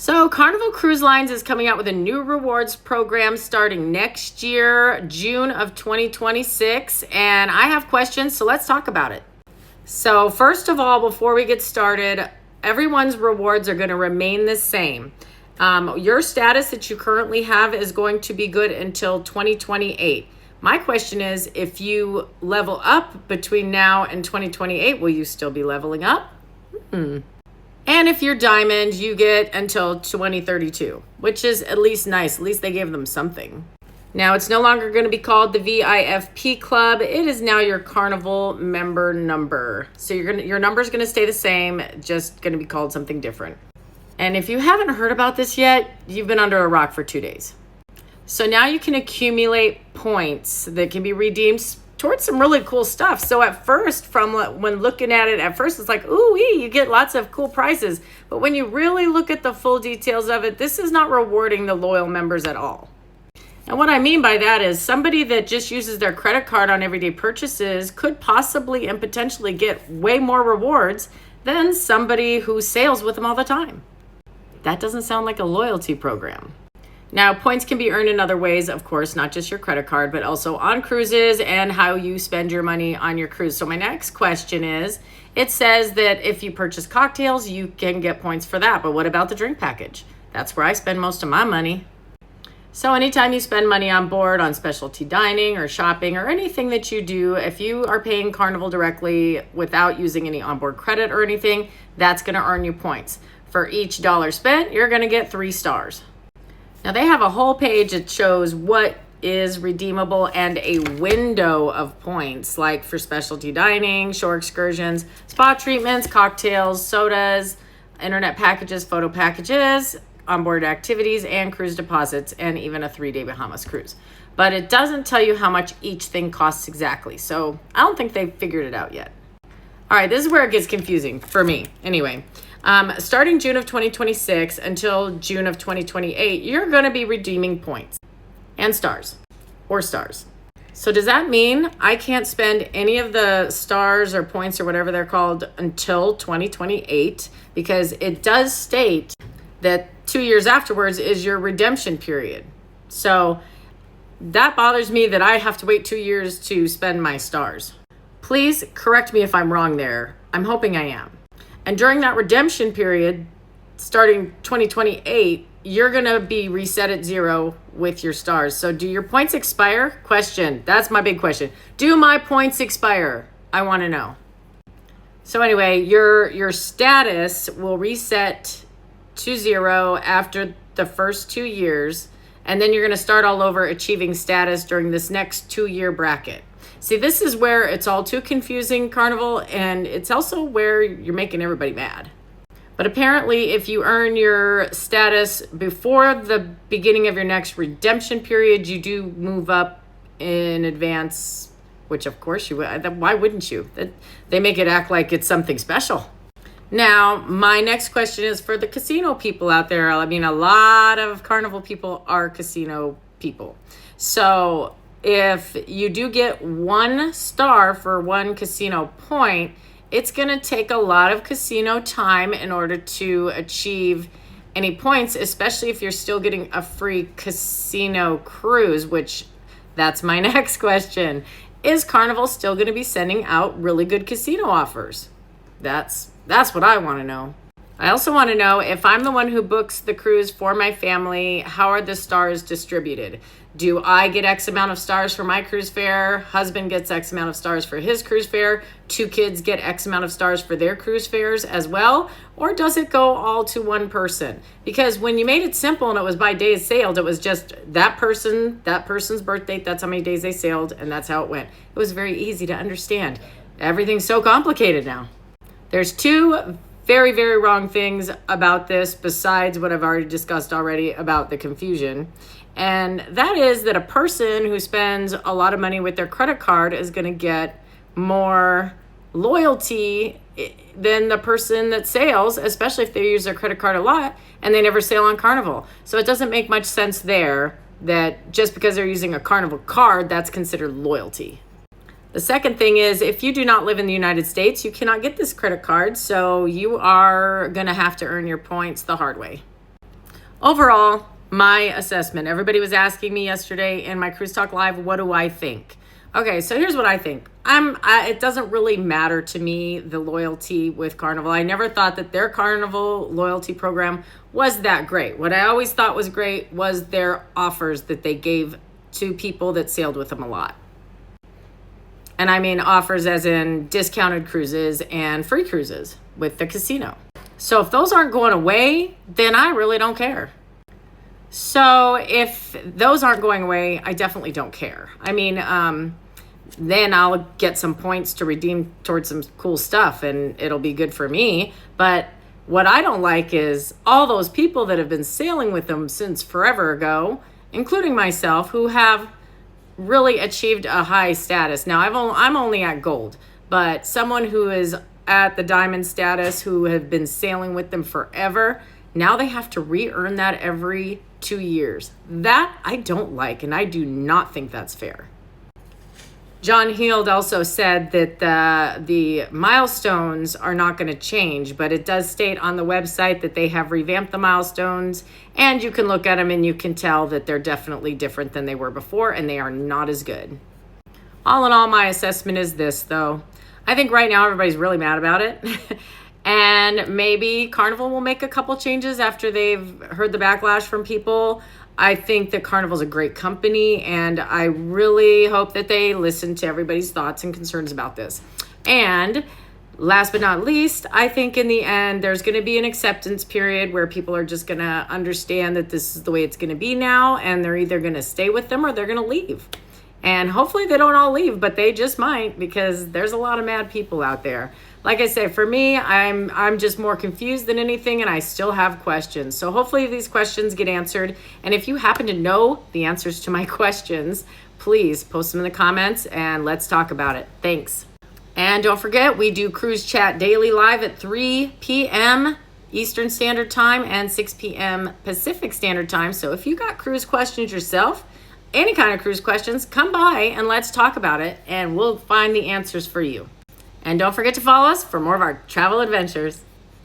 So Carnival Cruise Lines is coming out with a new rewards program starting next year, June of 2026. And I have questions, so let's talk about it. So first of all, before we get started, everyone's rewards are going to remain the same. Your status that you currently have is going to be good until 2028. My question is, if you level up between now and 2028, will you still be leveling up? And if you're diamond, you get until 2032, which is at least nice. At least they gave them something. Now, it's no longer going to be called the VIFP Club. It is now your Carnival member number. So your number is going to stay the same, just going to be called something different. And if you haven't heard about this yet, you've been under a rock for 2 days. So now you can accumulate points that can be redeemed towards some really cool stuff. So at first, when looking at it, it's like, ooh, you get lots of cool prizes. But when you really look at the full details of it, this is not rewarding the loyal members at all. And what I mean by that is somebody that just uses their credit card on everyday purchases could possibly and potentially get way more rewards than somebody who sails with them all the time. That doesn't sound like a loyalty program. Now, points can be earned in other ways, of course, not just your credit card, but also on cruises and how you spend your money on your cruise. So my next question is, it says that if you purchase cocktails, you can get points for that. But what about the drink package? That's where I spend most of my money. So anytime you spend money on board on specialty dining or shopping or anything that you do, if you are paying Carnival directly without using any onboard credit or anything, that's going to earn you points. For each dollar spent, you're going to get 3 stars. Now, they have a whole page that shows what is redeemable and a window of points, like for specialty dining, shore excursions, spa treatments, cocktails, sodas, internet packages, photo packages, onboard activities, and cruise deposits, and even a 3-day Bahamas cruise. But it doesn't tell you how much each thing costs exactly, so I don't think they've figured it out yet. All right, this is where it gets confusing for me. Anyway, starting June of 2026 until June of 2028, you're going to be redeeming points and stars or stars. So does that mean I can't spend any of the stars or points or whatever they're called until 2028? Because it does state that 2 years afterwards is your redemption period. So that bothers me that I have to wait 2 years to spend my stars. Please correct me if I'm wrong there. I'm hoping I am. And during that redemption period, starting 2028, you're going to be reset at 0 with your stars. So do your points expire? Question. That's my big question. Do my points expire? I want to know. So anyway, your status will reset to 0 after the first 2 years. And then you're going to start all over achieving status during this next 2-year bracket. See, this is where it's all too confusing, Carnival, and it's also where you're making everybody mad. But apparently, if you earn your status before the beginning of your next redemption period, you do move up in advance, which of course you would. Why wouldn't you? They make it act like it's something special. Now, my next question is for the casino people out there. I mean, a lot of Carnival people are casino people. So if you do get 1 star for 1 casino point, it's going to take a lot of casino time in order to achieve any points, especially if you're still getting a free casino cruise, which that's my next question. Is Carnival still going to be sending out really good casino offers? That's what I want to know. I also want to know, if I'm the one who books the cruise for my family, how are the stars distributed? Do I get X amount of stars for my cruise fare? Husband gets X amount of stars for his cruise fare? 2 kids get X amount of stars for their cruise fares as well? Or does it go all to one person? Because when you made it simple and it was by days sailed, it was just that person's birth date, that's how many days they sailed, and that's how it went. It was very easy to understand. Everything's so complicated now. There's 2 very, very wrong things about this besides what I've already discussed about the confusion. And that is that a person who spends a lot of money with their credit card is going to get more loyalty than the person that sails, especially if they use their credit card a lot and they never sail on Carnival. So it doesn't make much sense there that just because they're using a Carnival card, that's considered loyalty. The second thing is, if you do not live in the United States, you cannot get this credit card, so you are going to have to earn your points the hard way. Overall, my assessment. Everybody was asking me yesterday in my Cruise Talk Live, what do I think? Okay, so here's what I think. It doesn't really matter to me, the loyalty with Carnival. I never thought that their Carnival loyalty program was that great. What I always thought was great was their offers that they gave to people that sailed with them a lot. And I mean offers as in discounted cruises and free cruises with the casino. So if those aren't going away, then I really don't care. So if those aren't going away, I definitely don't care. I mean, then I'll get some points to redeem towards some cool stuff and it'll be good for me. But what I don't like is all those people that have been sailing with them since forever ago, including myself, who have really achieved a high status. Now, I'm only at gold, but someone who is at the diamond status, who have been sailing with them forever, now they have to re-earn that every 2 years. That I don't like, and I do not think that's fair. John Heald also said that the milestones are not going to change, but it does state on the website that they have revamped the milestones, and you can look at them and you can tell that they're definitely different than they were before, and they are not as good. All in all, my assessment is this, though. I think right now everybody's really mad about it. And maybe Carnival will make a couple changes after they've heard the backlash from people. I think that Carnival's a great company, and I really hope that they listen to everybody's thoughts and concerns about this. And last but not least, I think in the end, there's going to be an acceptance period where people are just going to understand that this is the way it's going to be now, and they're either going to stay with them or they're going to leave. And hopefully they don't all leave, but they just might, because there's a lot of mad people out there. Like I say, for me, I'm just more confused than anything, and I still have questions. So hopefully these questions get answered. And if you happen to know the answers to my questions, please post them in the comments and let's talk about it. Thanks. And don't forget, we do Cruise Chat daily live at 3 p.m. Eastern Standard Time and 6 p.m. Pacific Standard Time. So if you got cruise questions yourself, any kind of cruise questions, come by and let's talk about it, and we'll find the answers for you. And don't forget to follow us for more of our travel adventures.